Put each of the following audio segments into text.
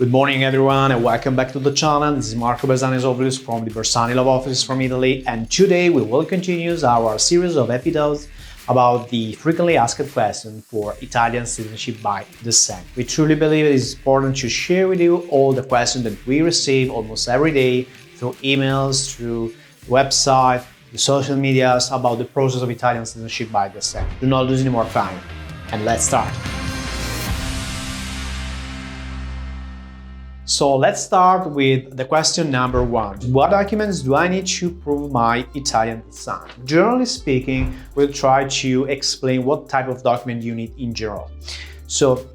Good morning everyone and welcome back to the channel. This is Marco 𝙤𝙤 from the Bersani Law Office from Italy, and today we will continue our series of episodes about the frequently asked question for Italian citizenship by descent. We truly believe it is important to share with you all the questions that we receive almost every day through emails, through the website, the social medias about the process of Italian citizenship by descent. Do not lose any more time and let's start. So let's start with the question number 1. What documents do I need to prove my Italian descent? Generally speaking, we'll try to explain what type of document you need in general. So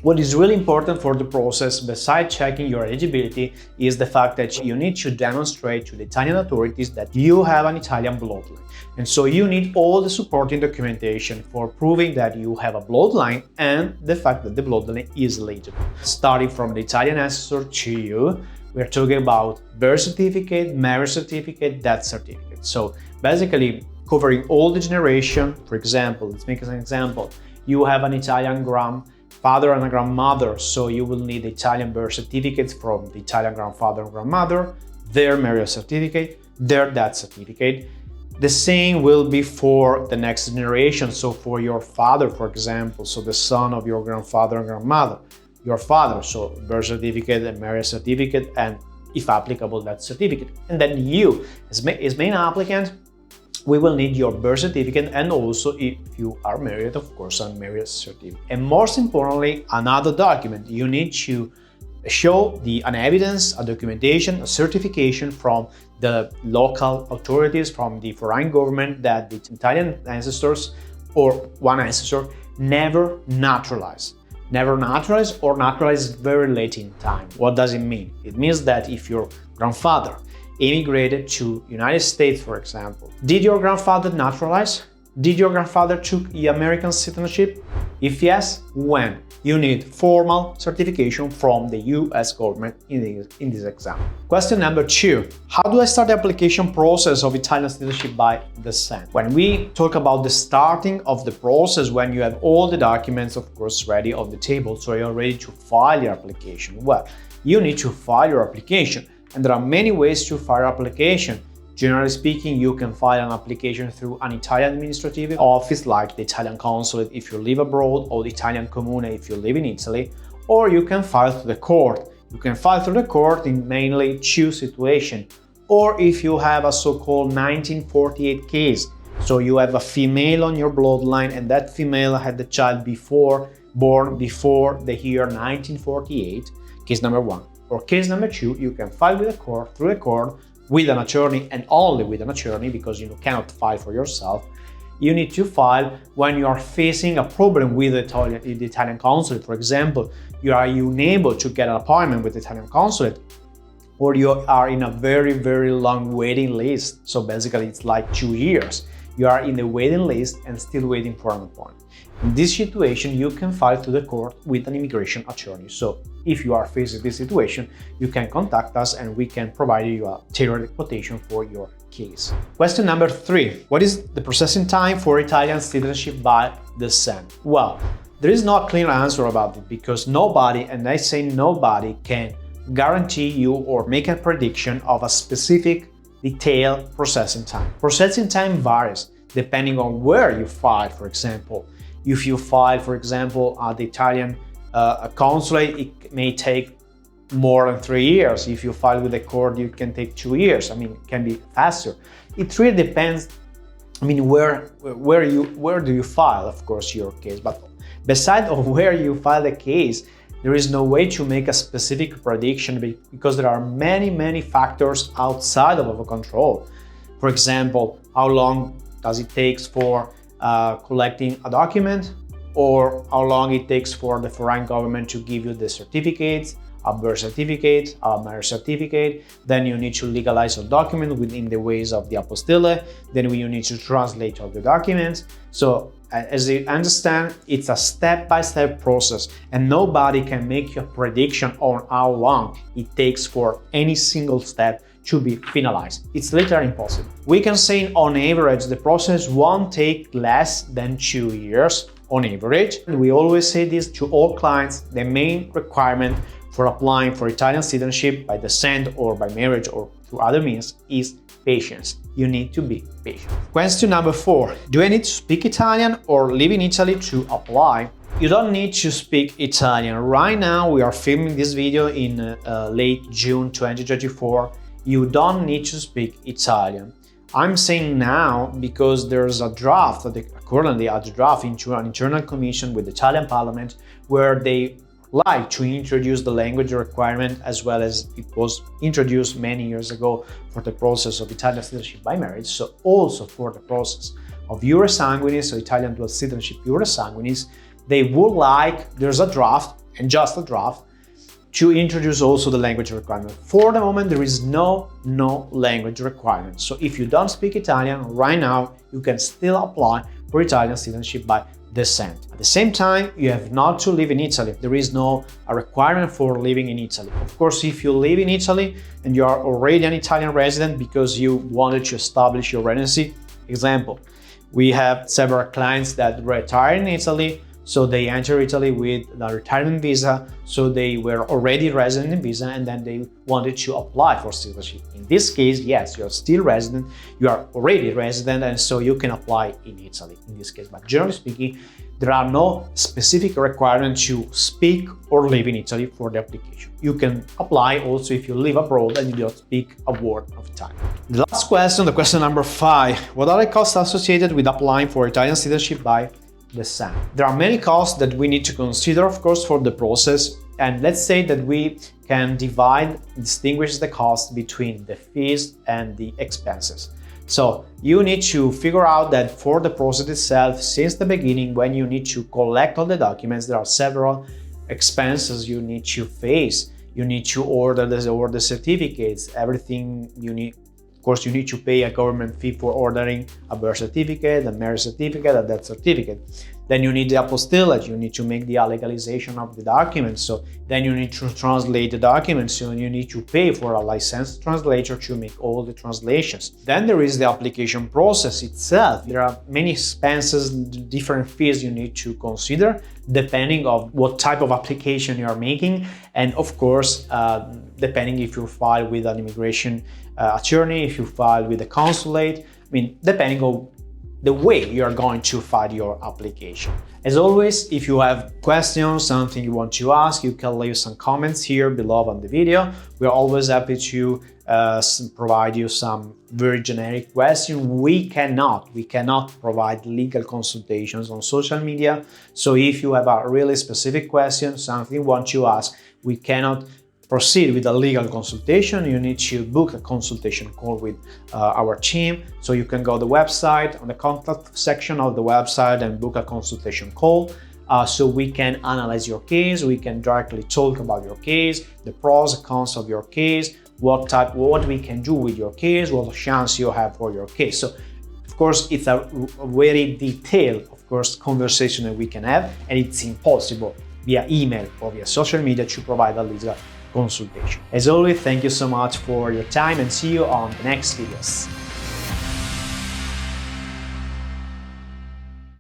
what is really important for the process, besides checking your eligibility, is the fact that you need to demonstrate to the Italian authorities that you have an Italian bloodline. And so you need all the supporting documentation for proving that you have a bloodline and the fact that the bloodline is legible. Starting from the Italian ancestor to you, we're talking about birth certificate, marriage certificate, death certificate. So basically covering all the generation. For example, let's make an example. You have an Italian grandfather and a grandmother, so you will need the Italian birth certificates from the Italian grandfather and grandmother, their marriage certificate, their death certificate. The same will be for the next generation, so for your father, for example, so the son of your grandfather and grandmother, your father, so birth certificate and marriage certificate, and if applicable, death certificate. And then you, as main applicant, we will need your birth certificate and also, if you are married, of course, a marriage certificate. And most importantly, another document. You need to show an evidence, a documentation, a certification from the local authorities, from the foreign government, that the Italian ancestors or one ancestor never naturalized. Never naturalized or naturalized very late in time. What does it mean? It means that if your grandfather immigrated to United States, for example, did your grandfather naturalize? Did your grandfather took the American citizenship? If yes, when? You need formal certification from the US government in this example. Question number 2. How do I start the application process of Italian citizenship by descent? When we talk about the starting of the process, when you have all the documents, of course, ready on the table, so you're ready to file your application. Well, you need to file your application, and there are many ways to file your application. Generally speaking, you can file an application through an Italian administrative office like the Italian consulate if you live abroad, or the Italian comune if you live in Italy, or you can file through the court. You can file through the court in mainly 2 situations, or if you have a so-called 1948 case, so you have a female on your bloodline and that female had the child born before the year 1948, case number 1. Or case number 2, you can file with the court, through the court, with an attorney and only with an attorney, because you cannot file for yourself. You need to file when you are facing a problem with the Italian consulate. For example, you are unable to get an appointment with the Italian consulate, or you are in a very, very long waiting list. So basically it's like 2 years. You are in the waiting list and still waiting for an appointment. In this situation, you can file to the court with an immigration attorney. So if you are facing this situation, you can contact us and we can provide you a tailored quotation for your case. Question number 3. What is the processing time for Italian citizenship by descent? Well, there is no clear answer about it, because nobody, and I say nobody, can guarantee you or make a prediction of a specific detailed processing time. Processing time varies depending on where you file. For example, if you file, for example, at the Italian consulate, it may take more than 3 years. If you file with the court, it can take 2 years. I mean, it can be faster. It really depends. I mean, where do you file, of course, your case. But besides of where you file the case, there is no way to make a specific prediction, because there are many factors outside of our control. For example, how long does it take for collecting a document, or how long it takes for the foreign government to give you the certificates, a birth certificate, a marriage certificate. Then you need to legalize a document within the ways of the apostille. Then you need to translate all the documents. So as you understand, it's a step-by-step process, and nobody can make a prediction on how long it takes for any single step to be finalized. It's literally impossible. We can say on average the process won't take less than 2 years on average. We always say this to all clients. The main requirement for applying for Italian citizenship by descent or by marriage or through other means is patience. You need to be patient. Question number 4. Do I need to speak Italian or live in Italy to apply? You don't need to speak Italian. Right now we are filming this video in late June 2024. You don't need to speak Italian. I'm saying now because there's a draft, currently a draft into an internal commission with the Italian Parliament where they like to introduce the language requirement as well as it was introduced many years ago for the process of Italian citizenship by marriage, so also for the process of 𝙔𝙤𝙪 sanguinis, so Italian Dual Citizenship 𝙔𝙤𝙪 sanguinis, they would like, there's a draft and just a draft, to introduce also the language requirement. For the moment, there is no language requirement. So if you don't speak Italian right now, you can still apply for Italian citizenship by descent. At the same time, you have not to live in Italy. There is no requirement for living in Italy. Of course, if you live in Italy and you are already an Italian resident because you wanted to establish your residency, example, we have several clients that retire in Italy, so they enter Italy with the retirement visa, so they were already resident in visa and then they wanted to apply for citizenship. In this case, yes, you're still resident, you are already resident, and so you can apply in Italy in this case. But generally speaking, there are no specific requirements to speak or live in Italy for the application. You can apply also if you live abroad and you don't speak a word of Italian. The last question, the question number 5. What are the costs associated with applying for Italian citizenship by descent? There are many costs that we need to consider, of course, for the process, and let's say that we can distinguish the cost between the fees and the expenses. So you need to figure out that for the process itself, since the beginning, when you need to collect all the documents, there are several expenses you need to face. You need to order the certificates, everything you need. Of course, you need to pay a government fee for ordering a birth certificate, a marriage certificate, a death certificate. Then you need the apostillage, you need to make the legalization of the documents. So then you need to translate the documents, so you need to pay for a licensed translator to make all the translations. Then there is the application process itself. There are many expenses, different fees you need to consider depending on what type of application you are making. And of course, depending if you file with an immigration attorney, if you file with a consulate, depending on the way you are going to file your application. As always, if you have questions, something you want to ask, you can leave some comments here below on the video. We are always happy to provide you some very generic questions. We cannot provide legal consultations on social media. So if you have a really specific question, something you want to ask, we cannot proceed with a legal consultation. You need to book a consultation call with our team. So you can go to the website, on the contact section of the website, and book a consultation call. So we can analyze your case, we can directly talk about your case, the pros and cons of your case, what we can do with your case, what chance you have for your case. So of course, it's a very detailed, of course, conversation that we can have, and it's impossible via email or via social media to provide a legal consultation. As always, thank you so much for your time and see you on the next videos.